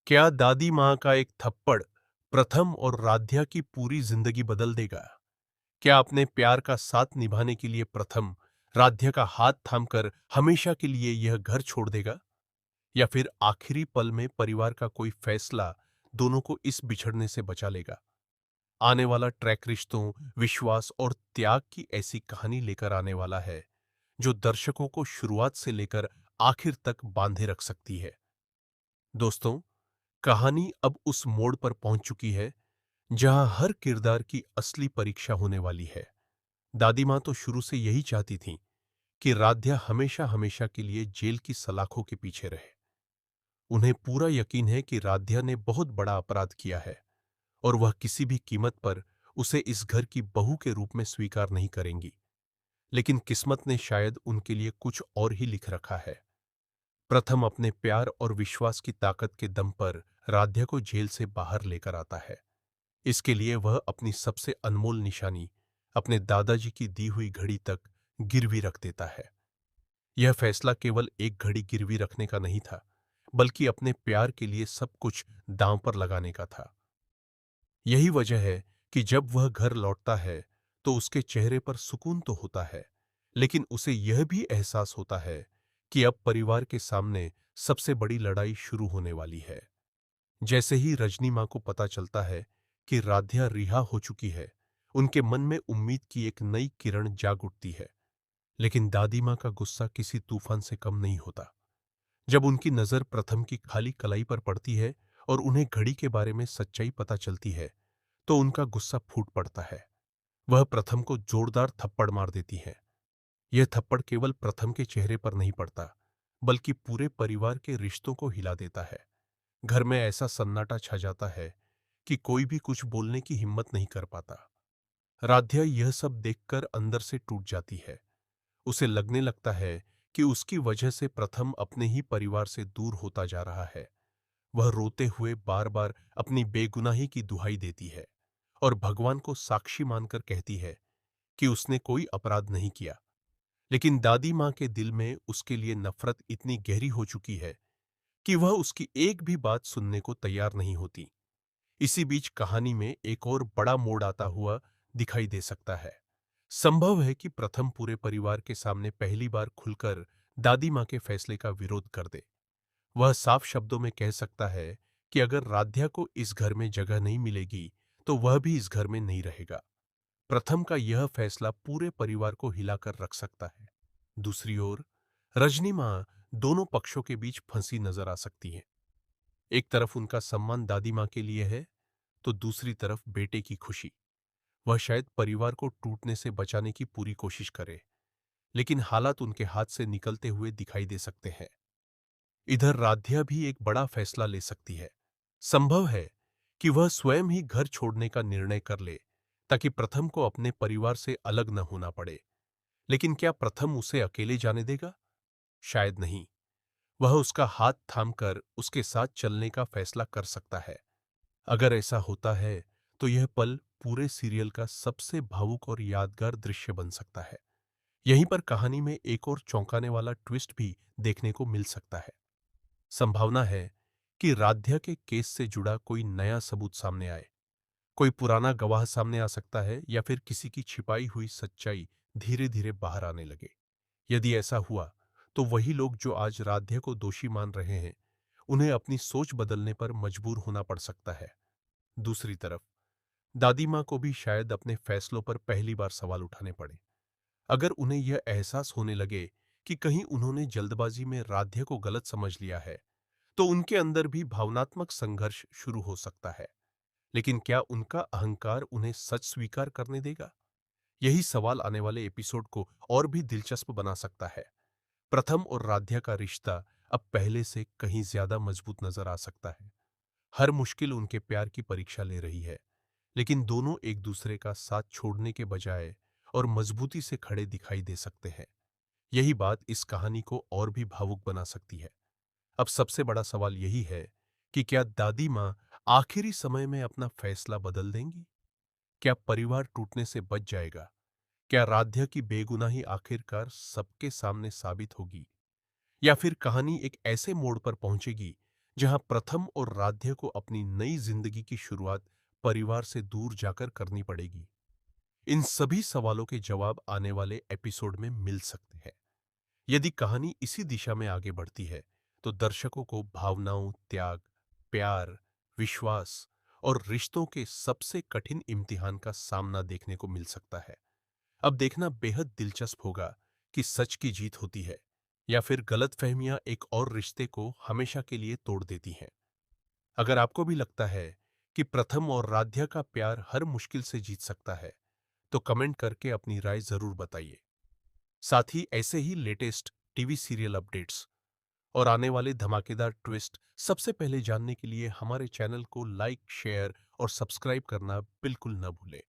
क्या दादी माँ का एक थप्पड़ प्रथम और राध्या की पूरी जिंदगी बदल देगा? क्या अपने प्यार का साथ निभाने के लिए प्रथम राध्या का हाथ थामकर हमेशा के लिए यह घर छोड़ देगा? या फिर आखिरी पल में परिवार का कोई फैसला दोनों को इस बिछड़ने से बचा लेगा? आने वाला ट्रैक रिश्तों, विश्वास और त्याग की ऐसी कहानी लेकर आने वाला है जो दर्शकों को शुरुआत से लेकर आखिर तक बांधे रख सकती है। दोस्तों, कहानी अब उस मोड़ पर पहुंच चुकी है जहां हर किरदार की असली परीक्षा होने वाली है। दादी मां तो शुरू से यही चाहती थीं कि राध्या हमेशा हमेशा के लिए जेल की सलाखों के पीछे रहे। उन्हें पूरा यकीन है कि राध्या ने बहुत बड़ा अपराध किया है और वह किसी भी कीमत पर उसे इस घर की बहू के रूप में स्वीकार नहीं करेंगी। लेकिन किस्मत ने शायद उनके लिए कुछ और ही लिख रखा है। प्रथम अपने प्यार और विश्वास की ताकत के दम पर राध्या को जेल से बाहर लेकर आता है। इसके लिए वह अपनी सबसे अनमोल निशानी, अपने दादाजी की दी हुई घड़ी तक गिरवी रख देता है। यह फैसला केवल एक घड़ी गिरवी रखने का नहीं था, बल्कि अपने प्यार के लिए सब कुछ दांव पर लगाने का था। यही वजह है कि जब वह घर लौटता है तो उसके चेहरे पर सुकून तो होता है, लेकिन उसे यह भी एहसास होता है कि अब परिवार के सामने सबसे बड़ी लड़ाई शुरू होने वाली है। जैसे ही रजनी मां को पता चलता है कि राध्या रिहा हो चुकी है, उनके मन में उम्मीद की एक नई किरण जाग उठती है। लेकिन दादी मां का गुस्सा किसी तूफान से कम नहीं होता। जब उनकी नजर प्रथम की खाली कलाई पर पड़ती है और उन्हें घड़ी के बारे में सच्चाई पता चलती है, तो उनका गुस्सा फूट पड़ता है। वह प्रथम को जोरदार थप्पड़ मार देती है। यह थप्पड़ केवल प्रथम के चेहरे पर नहीं पड़ता, बल्कि पूरे परिवार के रिश्तों को हिला देता है। घर में ऐसा सन्नाटा छा जाता है कि कोई भी कुछ बोलने की हिम्मत नहीं कर पाता। राध्या यह सब देखकर अंदर से टूट जाती है। उसे लगने लगता है कि उसकी वजह से प्रथम अपने ही परिवार से दूर होता जा रहा है। वह रोते हुए बार बार अपनी बेगुनाही की दुहाई देती है और भगवान को साक्षी मानकर कहती है कि उसने कोई अपराध नहीं किया। लेकिन दादी मां के दिल में उसके लिए नफरत इतनी गहरी हो चुकी है कि वह उसकी एक भी बात सुनने को तैयार नहीं होती। इसी बीच कहानी में एक और बड़ा मोड़ आता हुआ दिखाई दे सकता है। संभव है कि प्रथम पूरे परिवार के सामने पहली बार खुलकर दादी मां के फैसले का विरोध कर दे। वह साफ शब्दों में कह सकता है कि अगर राध्या को इस घर में जगह नहीं मिलेगी, तो वह भी इस घर में नहीं रहेगा। प्रथम का यह फैसला पूरे परिवार को हिलाकर रख सकता है। दूसरी ओर रजनी मां दोनों पक्षों के बीच फंसी नजर आ सकती है। एक तरफ उनका सम्मान दादी मां के लिए है, तो दूसरी तरफ बेटे की खुशी। वह शायद परिवार को टूटने से बचाने की पूरी कोशिश करे, लेकिन हालात उनके हाथ से निकलते हुए दिखाई दे सकते हैं। इधर राध्या भी एक बड़ा फैसला ले सकती है। संभव है कि वह स्वयं ही घर छोड़ने का निर्णय कर ले, ताकि प्रथम को अपने परिवार से अलग न होना पड़े। लेकिन क्या प्रथम उसे अकेले जाने देगा? शायद नहीं। वह उसका हाथ थामकर उसके साथ चलने का फैसला कर सकता है। अगर ऐसा होता है, तो यह पल पूरे सीरियल का सबसे भावुक और यादगार दृश्य बन सकता है। यहीं पर कहानी में एक और चौंकाने वाला ट्विस्ट भी देखने को मिल सकता है। संभावना है कि राध्या के केस से जुड़ा कोई नया सबूत सामने आए। कोई पुराना गवाह सामने आ सकता है, या फिर किसी की छिपाई हुई सच्चाई धीरे धीरे बाहर आने लगे। यदि ऐसा हुआ, तो वही लोग जो आज राध्या को दोषी मान रहे हैं, उन्हें अपनी सोच बदलने पर मजबूर होना पड़ सकता है। दूसरी तरफ दादी मां को भी शायद अपने फैसलों पर पहली बार सवाल उठाने पड़े। अगर उन्हें यह एहसास होने लगे कि कहीं उन्होंने जल्दबाजी में राध्या को गलत समझ लिया है, तो उनके अंदर भी भावनात्मक संघर्ष शुरू हो सकता है। लेकिन क्या उनका अहंकार उन्हें सच स्वीकार करने देगा? यही सवाल आने वाले एपिसोड को और भी दिलचस्प बना सकता है। प्रथम और राध्या का रिश्ता अब पहले से कहीं ज्यादा मजबूत नजर आ सकता है। हर मुश्किल उनके प्यार की परीक्षा ले रही है, लेकिन दोनों एक दूसरे का साथ छोड़ने के बजाय और मजबूती से खड़े दिखाई दे सकते हैं। यही बात इस कहानी को और भी भावुक बना सकती है। अब सबसे बड़ा सवाल यही है कि क्या दादी मां आखिरी समय में अपना फैसला बदल देंगी? क्या परिवार टूटने से बच जाएगा? क्या राध्या की बेगुनाही आखिरकार सबके सामने साबित होगी? या फिर कहानी एक ऐसे मोड़ पर पहुंचेगी जहां प्रथम और राध्या को अपनी नई जिंदगी की शुरुआत परिवार से दूर जाकर करनी पड़ेगी। इन सभी सवालों के जवाब आने वाले एपिसोड में मिल सकते हैं। यदि कहानी इसी दिशा में आगे बढ़ती है, तो दर्शकों को भावनाओं, त्याग, प्यार, विश्वास और रिश्तों के सबसे कठिन इम्तिहान का सामना देखने को मिल सकता है। अब देखना बेहद दिलचस्प होगा कि सच की जीत होती है या फिर गलतफहमियां एक और रिश्ते को हमेशा के लिए तोड़ देती हैं। अगर आपको भी लगता है कि प्रथम और राध्या का प्यार हर मुश्किल से जीत सकता है, तो कमेंट करके अपनी राय जरूर बताइए। साथ ही ऐसे ही लेटेस्ट टीवी सीरियल अपडेट्स और आने वाले धमाकेदार ट्विस्ट सबसे पहले जानने के लिए हमारे चैनल को लाइक, शेयर और सब्सक्राइब करना बिल्कुल न भूलें।